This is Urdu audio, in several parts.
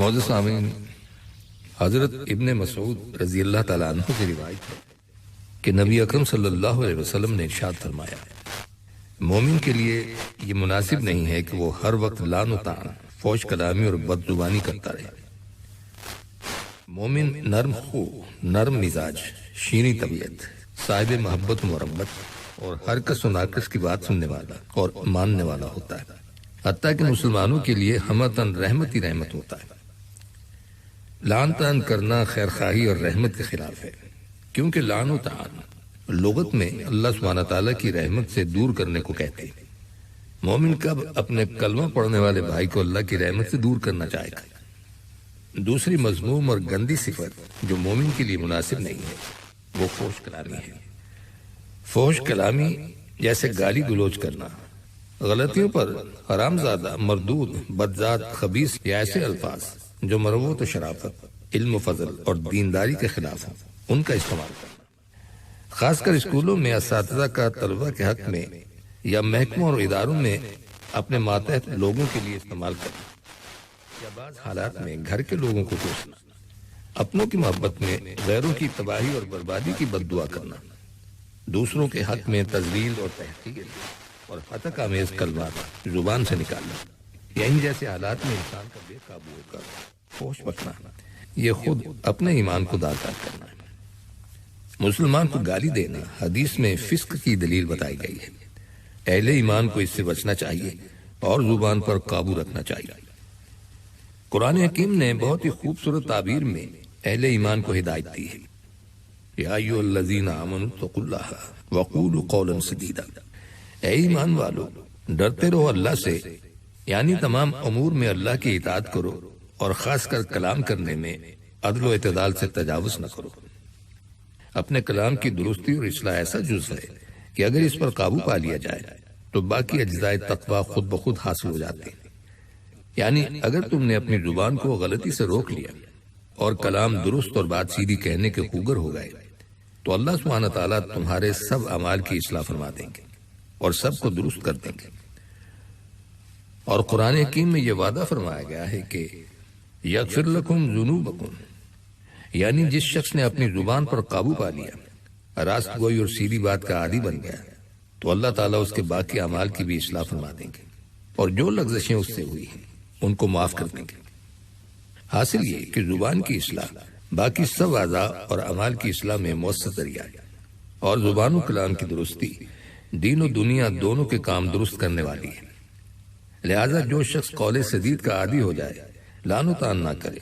معزز سامعین، حضرت ابن مسعود رضی اللہ تعالیٰ عنہ سے روایت ہے کہ نبی اکرم صلی اللہ علیہ وسلم نے ارشاد فرمایا، مومن کے لیے یہ مناسب نہیں ہے کہ وہ ہر وقت لعن و طعن، فحش کلامی اور بد زبانی کرتا رہے۔ مومن نرم خو، نرم مزاج، شیریں طبیعت، صاحب محبت و مرمت اور ہر کس و ناقص کی بات سننے والا اور ماننے والا ہوتا ہے، حتیٰ کہ مسلمانوں کے لیے ہمتاً رحمت ہی رحمت ہوتا ہے۔ لعن طعن کرنا خیر خواہی اور رحمت کے خلاف ہے، کیونکہ لعن و طعن لغت میں اللہ سبحانہ تعالیٰ کی رحمت سے دور کرنے کو کہتے ہیں۔ مومن کب اپنے کلمہ پڑھنے والے بھائی کو اللہ کی رحمت سے دور کرنا چاہے گا؟ دوسری مذموم اور گندی صفت جو مومن کے لیے مناسب نہیں ہے وہ فحش کلامی ہے۔ فحش کلامی جیسے گالی گلوچ کرنا، غلطیوں پر حرام زادہ، مردود، بدذات، خبیث یا ایسے الفاظ جو مروت و شرافت، علم و فضل اور دینداری کے خلاف ہوں، ان کا استعمال کرنا، خاص کر اسکولوں میں اساتذہ کا طلبہ کے حق میں یا محکموں اور اداروں میں اپنے ماتحت لوگوں کے لیے استعمال کرنا، یا بعض حالات میں گھر کے لوگوں کو کوسنا، اپنوں کی محبت میں غیروں کی تباہی اور بربادی کی بد دعا کرنا، دوسروں کے حق میں تذلیل اور تحقیر اور ہتک آمیز کلمات زبان سے نکالنا، یا ان جیسے حالات میں انسان کا بے قابو ہو کر فحش بکنا، یہ خود اپنے ایمان کو داغدار کرنا ہے۔ مسلمان کو گالی دینا حدیث میں فسق کی دلیل بتائی گئی ہے۔ اہل ایمان کو اس سے بچنا چاہیے اور زبان پر قابو رکھنا چاہیے۔ قرآن حکیم نے بہت ہی خوبصورت تعبیر میں اہل ایمان کو ہدایت دی ہے، یا ایھا الذین آمنوا اتقوا اللہ وقولوا قولا سدیدا، اے ایمان والو ڈرتے رہو اللہ سے، یعنی تمام امور میں اللہ کی اطاعت کرو اور خاص کر کلام کرنے میں عدل و اعتدال سے تجاوز نہ کرو۔ اپنے کلام کی درستی اور اصلاح ایسا جز ہے کہ اگر اس پر قابو پا لیا جائے تو باقی اجزائے تقویٰ خود بخود حاصل ہو جاتے ہیں۔ یعنی اگر تم نے اپنی زبان کو غلطی سے روک لیا اور کلام درست اور بات سیدھی کہنے کے خوگر ہو گئے تو اللہ سبحانہ تعالیٰ تمہارے سب اعمال کی اصلاح فرما دیں گے اور سب کو درست کر دیں گے۔ اور قرآن حکیم میں یہ وعدہ فرمایا گیا ہے کہ یغفر لکم ذنوبکم، یعنی جس شخص نے اپنی زبان پر قابو پا لیا، راست گوئی اور سیدھی بات کا عادی بن گیا، تو اللہ تعالیٰ اس کے باقی اعمال کی بھی اصلاح فرما دیں گے اور جو لغزشیں اس سے ہوئی ہیں ان کو معاف کر دیں گے۔ حاصل یہ کہ زبان کی اصلاح باقی سب اعضاء اور اعمال کی اصلاح میں مؤثر ذریعہ ہے، اور زبان و کلام کی درستی دین و دنیا دونوں کے کام درست کرنے والی ہے۔ لہذا جو شخص قول سدید کا عادی ہو جائے، لعن و طعن نہ کرے،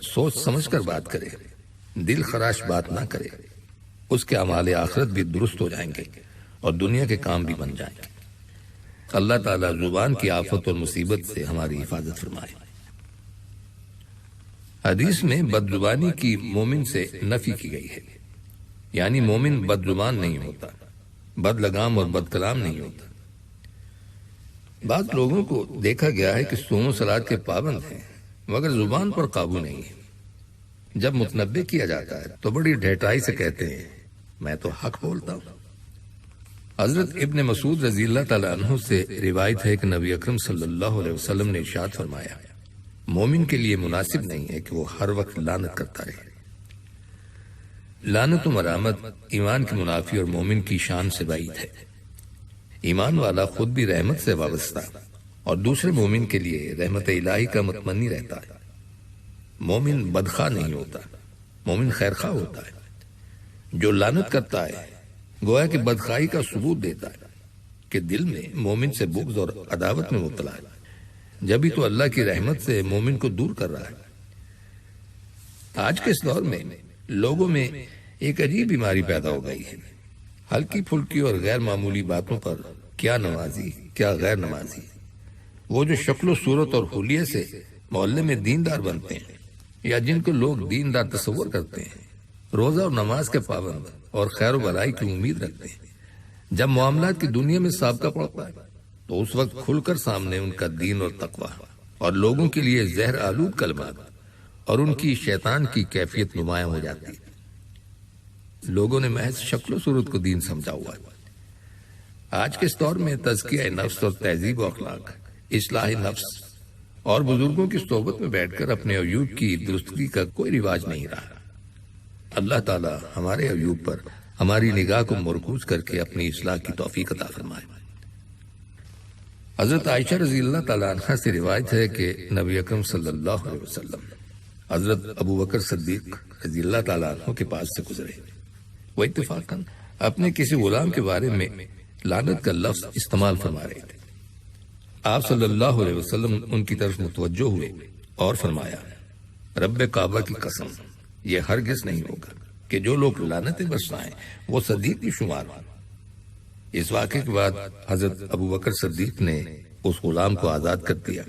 سوچ سمجھ کر بات کرے، دل خراش بات نہ کرے، اس کے اعمال آخرت بھی درست ہو جائیں گے اور دنیا کے کام بھی بن جائیں گے۔ اللہ تعالیٰ زبان کی آفت اور مصیبت سے ہماری حفاظت فرمائے۔ حدیث میں بد زبانی کی مومن سے نفی کی گئی ہے، یعنی مومن بد زبان نہیں ہوتا، بد لگام اور بد کلام نہیں ہوتا۔ بعض لوگوں کو دیکھا گیا ہے کہ صوم و صلات کے پابند ہیں مگر زبان پر قابو نہیں ہے۔ جب متنبہ کیا جاتا ہے تو بڑی ڈھٹائی سے کہتے ہیں میں تو حق بولتا ہوں۔ حضرت ابن مسعود رضی اللہ تعالیٰ عنہ سے روایت ہے کہ نبی اکرم صلی اللہ علیہ وسلم نے ارشاد فرمایا، مومن کے لیے مناسب نہیں ہے کہ وہ ہر وقت لعنت کرتا رہے۔ لعنت و ملامت ایمان کی منافی اور مومن کی شان سے بعید ہے۔ ایمان والا خود بھی رحمت سے وابستہ اور دوسرے مومن کے لیے رحمت الہی کا متمنی رہتا ہے۔ مومن بدخواہ نہیں ہوتا، مومن خیرخواہ ہوتا ہے۔ جو لعنت کرتا ہے گویا کہ بدخواہی کا ثبوت دیتا ہے کہ دل میں مومن سے بغض اور عداوت میں مبتلا ہے، جبھی تو اللہ کی رحمت سے مومن کو دور کر رہا ہے۔ آج کے اس دور میں لوگوں میں ایک عجیب بیماری پیدا ہو گئی ہے، ہلکی پھلکی اور غیر معمولی باتوں پر کیا نمازی کیا غیر نمازی، وہ جو شکل و صورت اور حلیے سے محلے میں دیندار بنتے ہیں یا جن کو لوگ دیندار تصور کرتے ہیں، روزہ اور نماز کے پابند اور خیر و بھلائی کی امید رکھتے ہیں، جب معاملات کی دنیا میں سابقہ پڑتا ہے تو اس وقت کھل کر سامنے ان کا دین اور تقویٰ اور لوگوں کے لیے زہر آلود کلمات اور ان کی شیطان کی کیفیت نمایاں ہو جاتی ہے۔ لوگوں نے محض شکل و صورت کو دین سمجھا ہوا ہے۔ آج کے اس دور میں تزکیہ نفس اور تہذیب و اخلاق، اصلاح نفس اور بزرگوں کی صحبت میں بیٹھ کر اپنے عیوب کی درستگی کا کوئی رواج نہیں رہا۔ اللہ تعالی ہمارے عیوب پر ہماری نگاہ کو مرکوز کر کے اپنی اصلاح کی توفیق عطا فرمائے۔ حضرت عائشہ رضی اللہ تعالیٰ عنہ سے روایت ہے کہ نبی اکرم صلی اللہ علیہ وسلم حضرت ابو بکر صدیق رضی اللہ تعالیٰ عنہ کے پاس سے گزرے۔ وہ اتفاقاً اپنے کسی غلام کے بارے میں لعنت کا لفظ استعمال فرما رہے تھے۔ آپ صلی اللہ علیہ وسلم ان کی طرف متوجہ ہوئے اور فرمایا، رب کعبہ کی قسم، یہ ہرگز نہیں ہوگا کہ جو لوگ لعنتیں برسائیں وہ صدیق کی شمار ہوں۔ اس واقعے کے بعد حضرت ابو بکر صدیق نے اس غلام کو آزاد کر دیا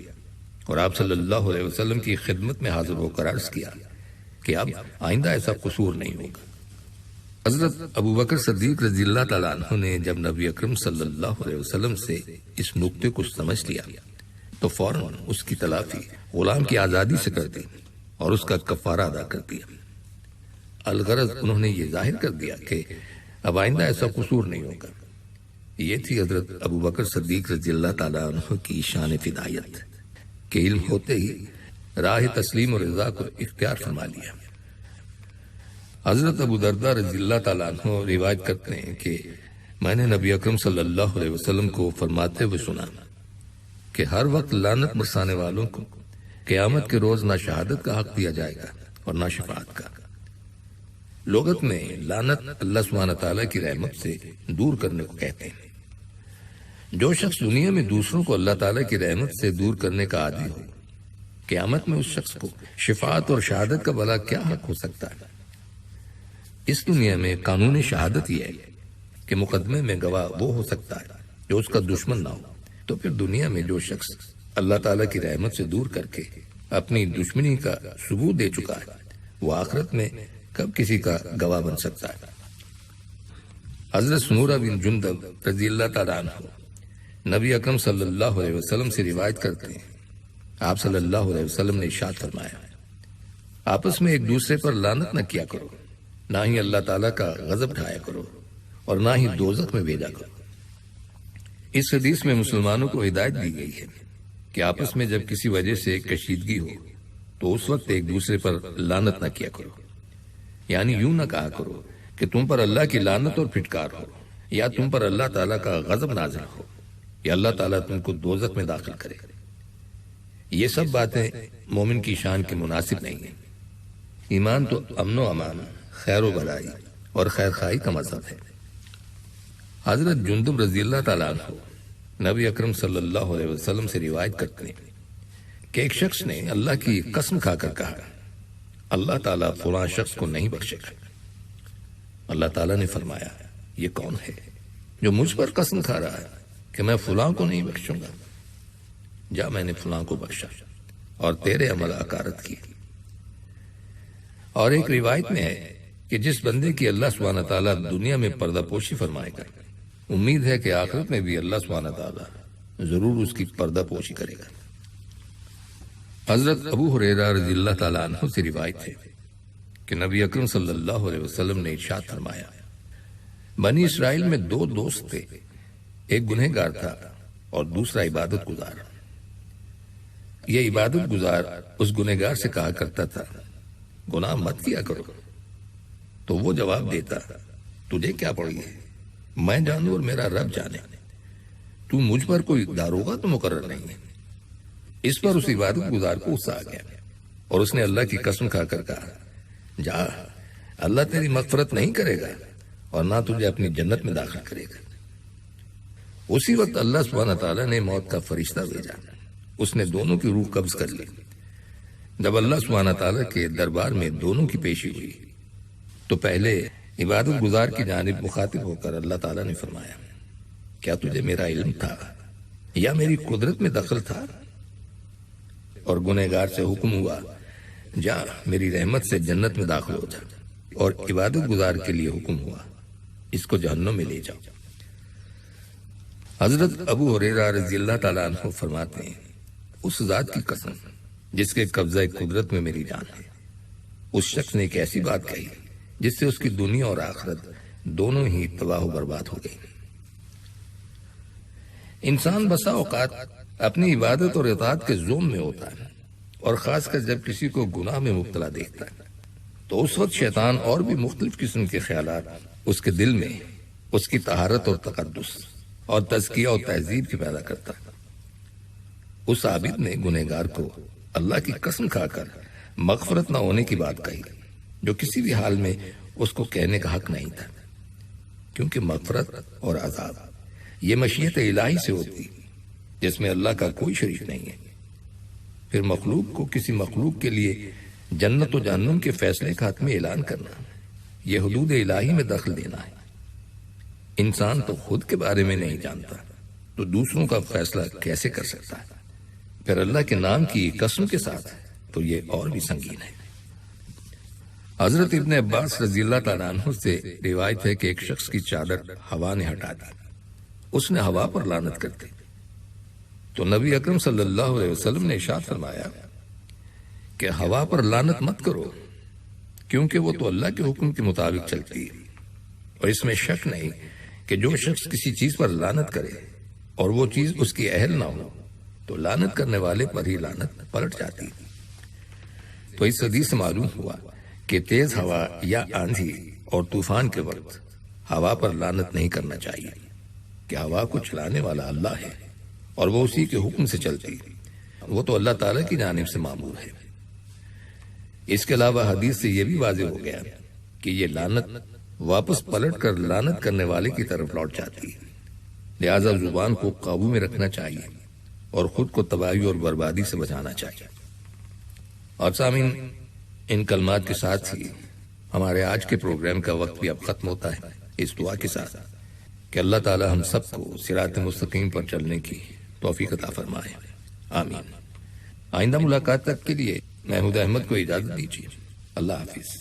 اور آپ صلی اللہ علیہ وسلم کی خدمت میں حاضر ہو کر عرض کیا کہ اب آئندہ ایسا قصور نہیں ہوگا۔ حضرت ابو بکر صدیق رضی اللہ تعالیٰ عنہ نے جب نبی اکرم صلی اللہ علیہ وسلم سے اس نکتے کو سمجھ لیا تو فوراً اس کی تلافی غلام کی آزادی سے کر دی اور اس کا کفارہ ادا کر دیا۔ الغرض انہوں نے یہ ظاہر کر دیا کہ اب آئندہ ایسا قصور نہیں ہوگا۔ یہ تھی حضرت ابو بکر صدیق رضی اللہ تعالیٰ عنہ کی شان فدائیت کہ علم ہوتے ہی راہ تسلیم و رضا کو اختیار فرما لیا۔ حضرت ابو درداء رضی اللہ تعالیٰ عنہ روایت کرتے ہیں کہ میں نے نبی اکرم صلی اللہ علیہ وسلم کو فرماتے ہوئے سنا کہ ہر وقت لعنت برسانے والوں کو قیامت کے روز نہ شہادت کا حق دیا جائے گا اور نہ شفاعت کا۔ لغت میں لعنت اللہ سبحانہ تعالیٰ کی رحمت سے دور کرنے کو کہتے ہیں۔ جو شخص دنیا میں دوسروں کو اللہ تعالیٰ کی رحمت سے دور کرنے کا عادی ہو، قیامت میں اس شخص کو شفاعت اور شہادت کا بھلا کیا حق ہو سکتا ہے؟ اس دنیا میں قانون شہادت یہ ہے کہ مقدمے میں گواہ وہ ہو سکتا ہے جو اس کا دشمن نہ ہو، تو پھر دنیا میں جو شخص اللہ تعالیٰ کی رحمت سے دور کر کے اپنی دشمنی کا ثبوت دے چکا ہے، وہ آخرت میں کب کسی کا گواہ بن سکتا ہے؟ حضرت سمورہ بن جندب رضی اللہ تعالیٰ عنہ نبی اکرم صلی اللہ علیہ وسلم سے روایت کرتے ہیں، آپ صلی اللہ علیہ وسلم نے ارشاد فرمایا، آپس میں ایک دوسرے پر لعنت نہ کیا کرو، نہ ہی اللہ تعالیٰ کا غضب اٹھایا کرو اور نہ ہی دوزخ میں بھیجا کرو۔ اس حدیث میں مسلمانوں کو ہدایت دی گئی ہے کہ آپس میں جب کسی وجہ سے کشیدگی ہو تو اس وقت ایک دوسرے پر لعنت نہ کیا کرو، یعنی یوں نہ کہا کرو کہ تم پر اللہ کی لعنت اور پھٹکار ہو، یا تم پر اللہ تعالیٰ کا غضب نازل ہو، یا اللہ تعالیٰ تم کو دوزخ میں داخل کرے۔ یہ سب باتیں مومن کی شان کے مناسب نہیں ہیں۔ ایمان تو امن و امان، خیر و بھلائی اور خیر خواہی کا مذہب ہے۔ حضرت جندب رضی اللہ تعالیٰ عنہ نبی اکرم صلی اللہ علیہ وسلم سے روایت کرتے ہیں کہ ایک شخص نے اللہ کی قسم کھا کر کہا، اللہ تعالیٰ فلاں شخص کو نہیں بخشے گا۔ اللہ تعالیٰ نے فرمایا، یہ کون ہے جو مجھ پر قسم کھا رہا ہے کہ میں فلاں کو نہیں بخشوں گا؟ جا، میں نے فلاں کو بخشا اور تیرے عمل اکارت کی۔ اور ایک روایت میں ہے کہ جس بندے کی اللہ سبحانہ تعالیٰ دنیا میں پردہ پوشی فرمائے گا، امید ہے کہ آخرت میں بھی اللہ سبحانہ تعالیٰ ضرور اس کی پردہ پوشی کرے گا۔ حضرت ابو ہریرہ رضی اللہ تعالیٰ عنہ سے روایت ہے کہ نبی اکرم صلی اللہ علیہ وسلم نے ارشاد فرمایا، بنی اسرائیل میں دو دوست تھے، ایک گنہگار تھا اور دوسرا عبادت گزار۔ یہ عبادت گزار اس گنہگار سے کہا کرتا تھا، گناہ مت کیا کرو، تو وہ جواب دیتا، تجھے کیا پڑی ہے، میں جانوں اور میرا رب جانے، تو مجھ پر کوئی داروغہ تو مقرر نہیں ہے۔ اس پر اس عبادت گزار کو غصہ آ گیا اور اس نے اللہ کی قسم کھا کر کہا، جا، اللہ تیری مغفرت نہیں کرے گا اور نہ تجھے اپنی جنت میں داخل کرے گا۔ اسی وقت اللہ سبحانہ تعالیٰ نے موت کا فرشتہ بھیجا، اس نے دونوں کی روح قبض کر لی۔ جب اللہ سبحانہ تعالیٰ کے دربار میں دونوں کی پیشی ہوئی تو پہلے عبادت گزار کی جانب مخاطب ہو کر اللہ تعالیٰ نے فرمایا، کیا تجھے میرا علم تھا یا میری قدرت میں دخل تھا؟ اور گنہگار سے حکم ہوا، جا، میری رحمت سے جنت میں داخل ہو جا، اور عبادت گزار کے لیے حکم ہوا، اس کو جہنم میں لے جاؤ۔ حضرت ابو ہریرہ رضی اللہ تعالیٰ عنہ فرماتے ہیں، اس ذات کی قسم جس کے قبضہ قدرت میں میری جان ہے، اس شخص نے ایک ایسی بات کہی جس سے اس کی دنیا اور آخرت دونوں ہی تباہ و برباد ہو گئی۔ انسان بسا اوقات اپنی عبادت اور اطاعت کے زوم میں ہوتا ہے، اور خاص کر جب کسی کو گناہ میں مبتلا دیکھتا ہے تو اس وقت شیطان اور بھی مختلف قسم کے خیالات اس کے دل میں اس کی طہارت اور تقدس اور تزکیہ اور تہذیب کی پیدا کرتا ہے۔ اس عابد نے گنہگار کو اللہ کی قسم کھا کر مغفرت نہ ہونے کی بات کہی، جو کسی بھی حال میں اس کو کہنے کا حق نہیں تھا، کیونکہ مغفرت اور عذاب یہ مشیت الہی سے ہوتی جس میں اللہ کا کوئی شریک نہیں ہے۔ پھر مخلوق کو کسی مخلوق کے لیے جنت و جہنم کے فیصلے کا حتمی اعلان کرنا، یہ حدود الہی میں دخل دینا ہے۔ انسان تو خود کے بارے میں نہیں جانتا تو دوسروں کا فیصلہ کیسے کر سکتا ہے؟ پھر اللہ کے نام کی قسم کے ساتھ تو یہ اور بھی سنگین ہے۔ حضرت ابن عباس رضی اللہ تعالیٰ عنہ سے روایت ہے کہ ایک شخص کی چادر ہوا نے ہٹا دی، اس نے ہوا پر لعنت کر دی، تو نبی اکرم صلی اللہ علیہ وسلم نے ارشاد فرمایا کہ ہوا پر لعنت مت کرو، کیونکہ وہ تو اللہ کے حکم کے مطابق چلتی ہے، اور اس میں شک نہیں کہ جو شخص کسی چیز پر لعنت کرے اور وہ چیز اس کی اہل نہ ہو تو لعنت کرنے والے پر ہی لعنت پلٹ جاتی۔ تو اس حدیث سے معلوم ہوا کہ تیز ہوا یا آندھی اور طوفان کے وقت ہوا پر لعنت نہیں کرنا چاہیے، کہ ہوا کو چلانے والا اللہ ہے اور وہ اسی کے حکم سے چلتی، وہ تو اللہ تعالیٰ کی جانب سے مامور ہے۔ اس کے علاوہ حدیث سے یہ بھی واضح ہو گیا کہ یہ لعنت واپس پلٹ کر لعنت کرنے والے کی طرف لوٹ جاتی ہے، لہذا زبان کو قابو میں رکھنا چاہیے اور خود کو تباہی اور بربادی سے بچانا چاہیے۔ اور سامعین، ان کلمات کے ساتھ ہی ہمارے آج کے پروگرام کا وقت بھی اب ختم ہوتا ہے، اس دعا کے ساتھ کہ اللہ تعالی ہم سب کو صراط مستقیم پر چلنے کی توفیق عطا فرمائے، آمین۔ آئندہ ملاقات تک کے لیے محمود احمد کو اجازت دیجیے، اللہ حافظ۔